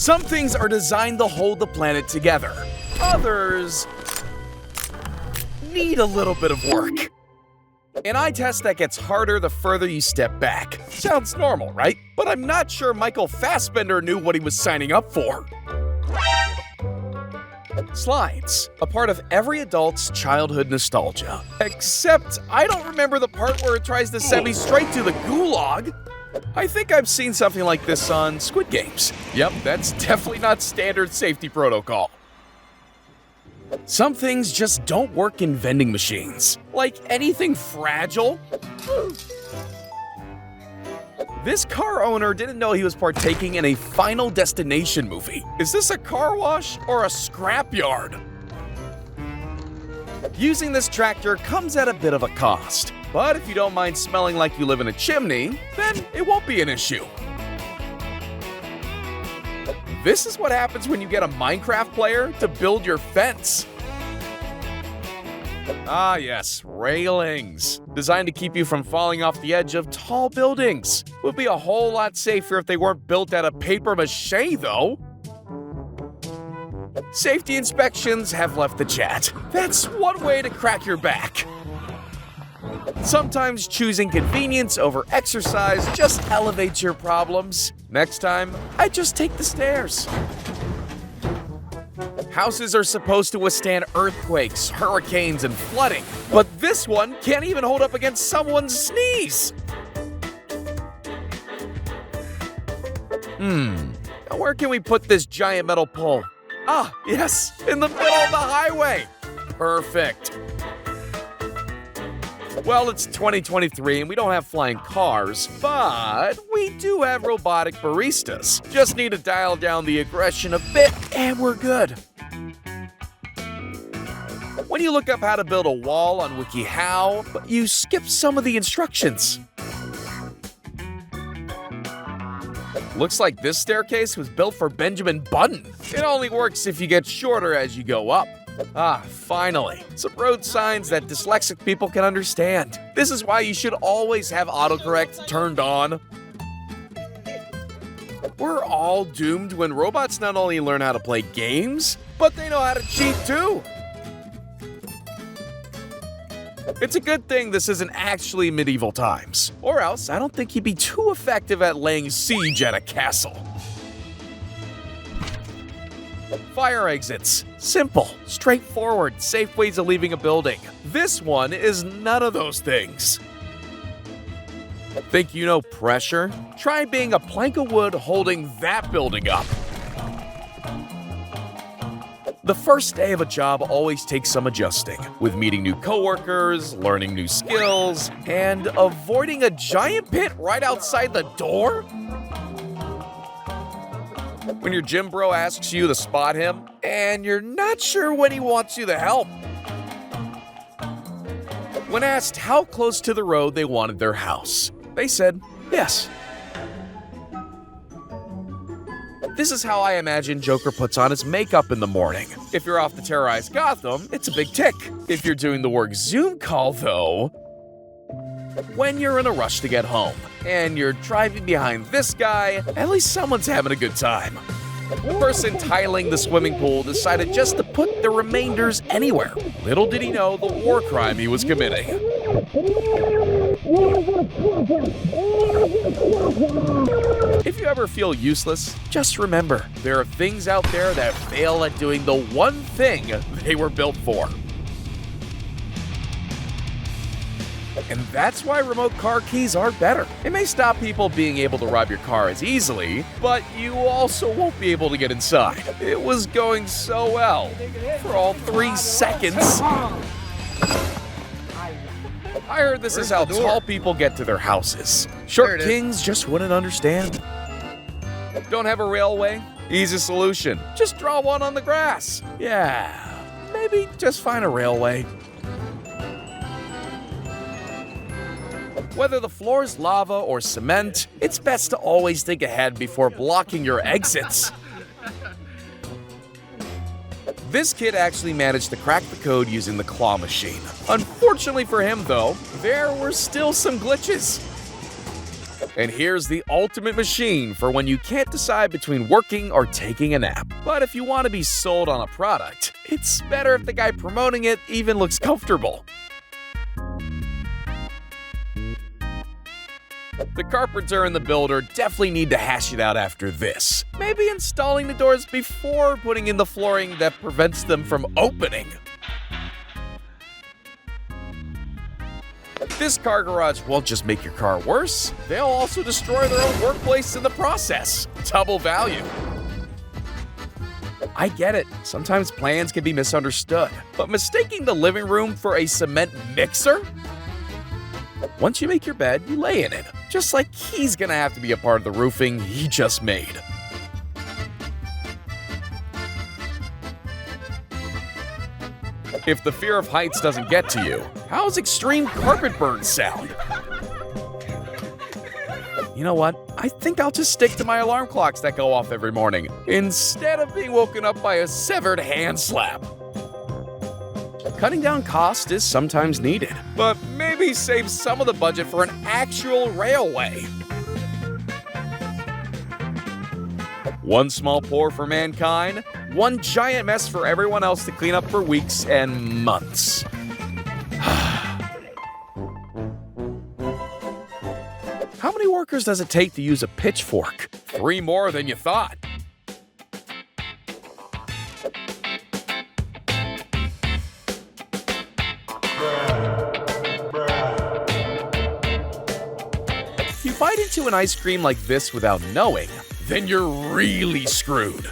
Some things are designed to hold the planet together. Others need a little bit of work. An eye test that gets harder the further you step back. Sounds normal, right? But I'm not sure Michael Fassbender knew what he was signing up for. Slides, a part of every adult's childhood nostalgia. Except I don't remember the part where it tries to send me straight to the gulag. I think I've seen something like this on Squid Games. Yep, that's definitely not standard safety protocol. Some things just don't work in vending machines. Like anything fragile. This car owner didn't know he was partaking in a Final Destination movie. Is this a car wash or a scrapyard? Using this tractor comes at a bit of a cost. But if you don't mind smelling like you live in a chimney, then it won't be an issue. This is what happens when you get a Minecraft player to build your fence. Ah yes, railings. Designed to keep you from falling off the edge of tall buildings. Would be a whole lot safer if they weren't built out of paper mache though. Safety inspections have left the chat. That's one way to crack your back. Sometimes choosing convenience over exercise just elevates your problems. Next time, I just take the stairs. Houses are supposed to withstand earthquakes, hurricanes, and flooding, but this one can't even hold up against someone's sneeze. Now where can we put this giant metal pole? Ah, yes, in the middle of the highway. Perfect. Well, it's 2023 and we don't have flying cars, but we do have robotic baristas. Just need to dial down the aggression a bit and we're good. When you look up how to build a wall on WikiHow, but you skip some of the instructions. Looks like this staircase was built for Benjamin Button. It only works if you get shorter as you go up. Ah, finally, some road signs that dyslexic people can understand. This is why you should always have autocorrect turned on. We're all doomed when robots not only learn how to play games, but they know how to cheat too. It's a good thing this isn't actually medieval times, or else I don't think he'd be too effective at laying siege at a castle. Fire exits. Simple, straightforward, safe ways of leaving a building. This one is none of those things. Think you know pressure? Try being a plank of wood holding that building up. The first day of a job always takes some adjusting, with meeting new coworkers, learning new skills, and avoiding a giant pit right outside the door? When your gym bro asks you to spot him, and you're not sure when he wants you to help. When asked how close to the road they wanted their house, they said yes. This is how I imagine Joker puts on his makeup in the morning. If you're off to terrorize Gotham, it's a big tick. If you're doing the work Zoom call, though, when you're in a rush to get home, and you're driving behind this guy, at least someone's having a good time. The person tiling the swimming pool decided just to put the remainders anywhere. Little did he know the war crime he was committing. If you ever feel useless, just remember, there are things out there that fail at doing the one thing they were built for. And that's why remote car keys are better. It may stop people being able to rob your car as easily, but you also won't be able to get inside. It was going so well for all 3 seconds. I heard this is how tall people get to their houses. Short kings just wouldn't understand. Don't have a railway? Easy solution. Just draw one on the grass. Yeah, maybe just find a railway. Whether the floor's lava or cement, it's best to always think ahead before blocking your exits. This kid actually managed to crack the code using the claw machine. Unfortunately for him, though, there were still some glitches. And here's the ultimate machine for when you can't decide between working or taking a nap. But if you want to be sold on a product, it's better if the guy promoting it even looks comfortable. The carpenter and the builder definitely need to hash it out after this. Maybe installing the doors before putting in the flooring that prevents them from opening. This car garage won't just make your car worse, they'll also destroy their own workplace in the process. Double value. I get it, sometimes plans can be misunderstood, but mistaking the living room for a cement mixer? Once you make your bed, you lay in it, just like he's gonna have to be a part of the roofing he just made. If the fear of heights doesn't get to you, how's extreme carpet burn sound? You know what? I think I'll just stick to my alarm clocks that go off every morning, instead of being woken up by a severed hand slap. Cutting down cost is sometimes needed, but maybe save some of the budget for an actual railway. One small pour for mankind, one giant mess for everyone else to clean up for weeks and months. How many workers does it take to use a pitchfork? 3 more than you thought. If you bite into an ice cream like this without knowing, then you're really screwed.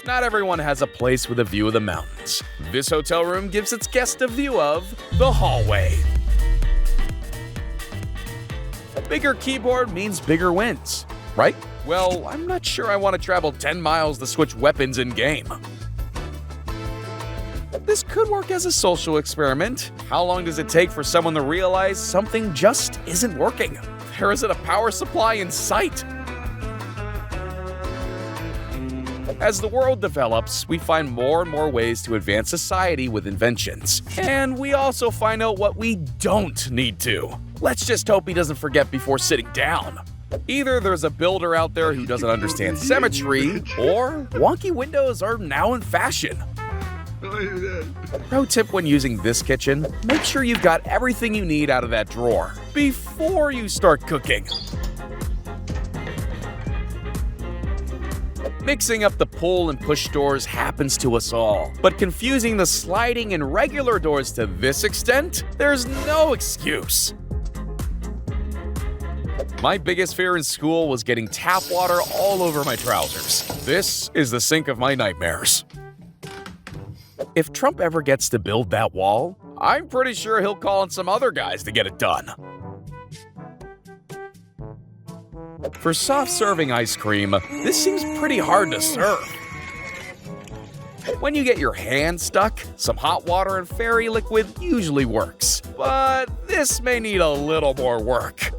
Not everyone has a place with a view of the mountains. This hotel room gives its guest a view of the hallway. Bigger keyboard means bigger wins, right? Well, I'm not sure I want to travel 10 miles to switch weapons in-game. This could work as a social experiment. How long does it take for someone to realize something just isn't working? There isn't a power supply in sight. As the world develops, we find more and more ways to advance society with inventions. And we also find out what we don't need to. Let's just hope he doesn't forget before sitting down. Either there's a builder out there who doesn't understand symmetry, or wonky windows are now in fashion. Pro tip when using this kitchen, make sure you've got everything you need out of that drawer before you start cooking. Mixing up the pull and push doors happens to us all, but confusing the sliding and regular doors to this extent, there's no excuse. My biggest fear in school was getting tap water all over my trousers. This is the sink of my nightmares. If Trump ever gets to build that wall, I'm pretty sure he'll call on some other guys to get it done. For soft-serving ice cream, this seems pretty hard to serve. When you get your hand stuck, some hot water and fairy liquid usually works, but this may need a little more work.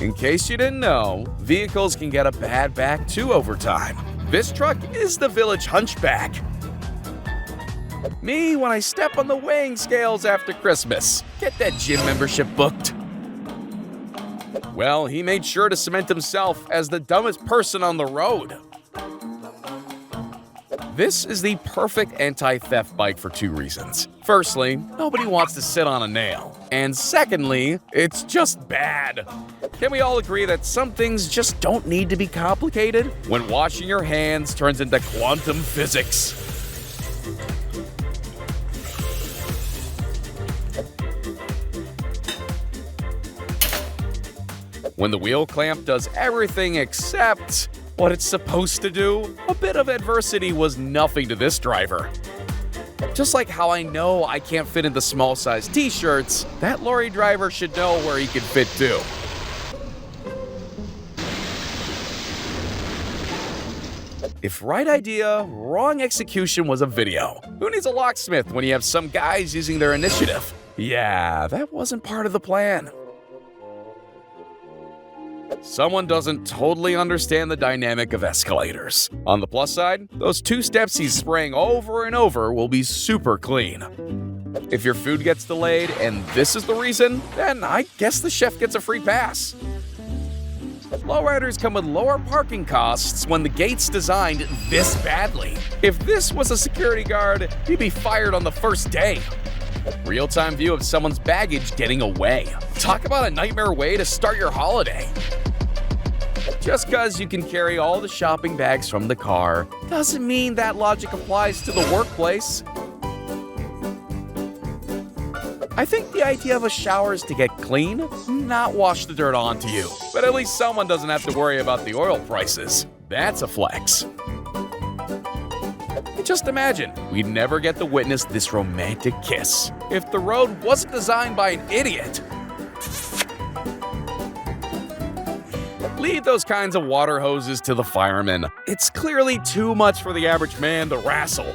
In case you didn't know, vehicles can get a bad back too over time. This truck is the village hunchback. Me when I step on the weighing scales after Christmas. Get that gym membership booked. Well, he made sure to cement himself as the dumbest person on the road. This is the perfect anti-theft bike for 2 reasons. Firstly, nobody wants to sit on a nail. And secondly, it's just bad. Can we all agree that some things just don't need to be complicated? When washing your hands turns into quantum physics. When the wheel clamp does everything except what it's supposed to do, a bit of adversity was nothing to this driver. Just like how I know I can't fit into small-sized t-shirts, that lorry driver should know where he can fit too. If right idea, wrong execution was a video. Who needs a locksmith when you have some guys using their initiative? Yeah, that wasn't part of the plan. Someone doesn't totally understand the dynamic of escalators. On the plus side, those 2 steps he's spraying over and over will be super clean. If your food gets delayed and this is the reason, then I guess the chef gets a free pass. Lowriders come with lower parking costs when the gate's designed this badly. If this was a security guard, he'd be fired on the first day. Real-time view of someone's baggage getting away. Talk about a nightmare way to start your holiday. Just because you can carry all the shopping bags from the car doesn't mean that logic applies to the workplace. I think the idea of a shower is to get clean, not wash the dirt onto you. But at least someone doesn't have to worry about the oil prices. That's a flex. Just imagine, we'd never get to witness this romantic kiss if the road wasn't designed by an idiot. Leave those kinds of water hoses to the firemen. It's clearly too much for the average man to wrestle.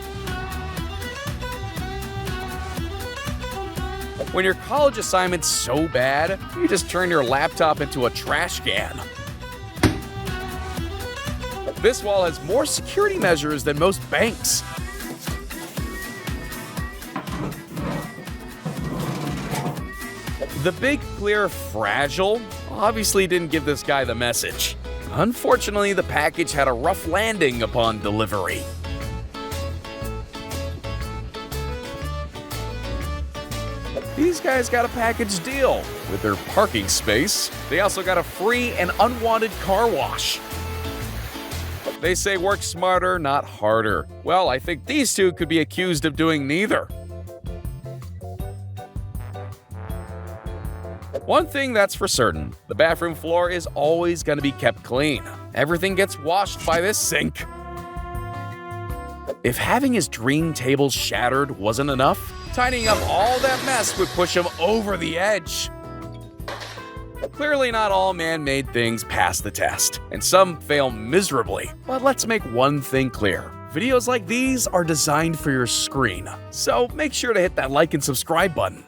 When your college assignment's so bad, you just turn your laptop into a trash can. This wall has more security measures than most banks. The big, clear fragile obviously didn't give this guy the message. Unfortunately, the package had a rough landing upon delivery. These guys got a package deal. With their parking space, they also got a free and unwanted car wash. They say work smarter, not harder. Well, I think these two could be accused of doing neither. One thing that's for certain, the bathroom floor is always going to be kept clean. Everything gets washed by this sink. If having his dream table shattered wasn't enough, tidying up all that mess would push him over the edge. Clearly not all man-made things pass the test, and some fail miserably. But let's make one thing clear. Videos like these are designed for your screen, so make sure to hit that like and subscribe button.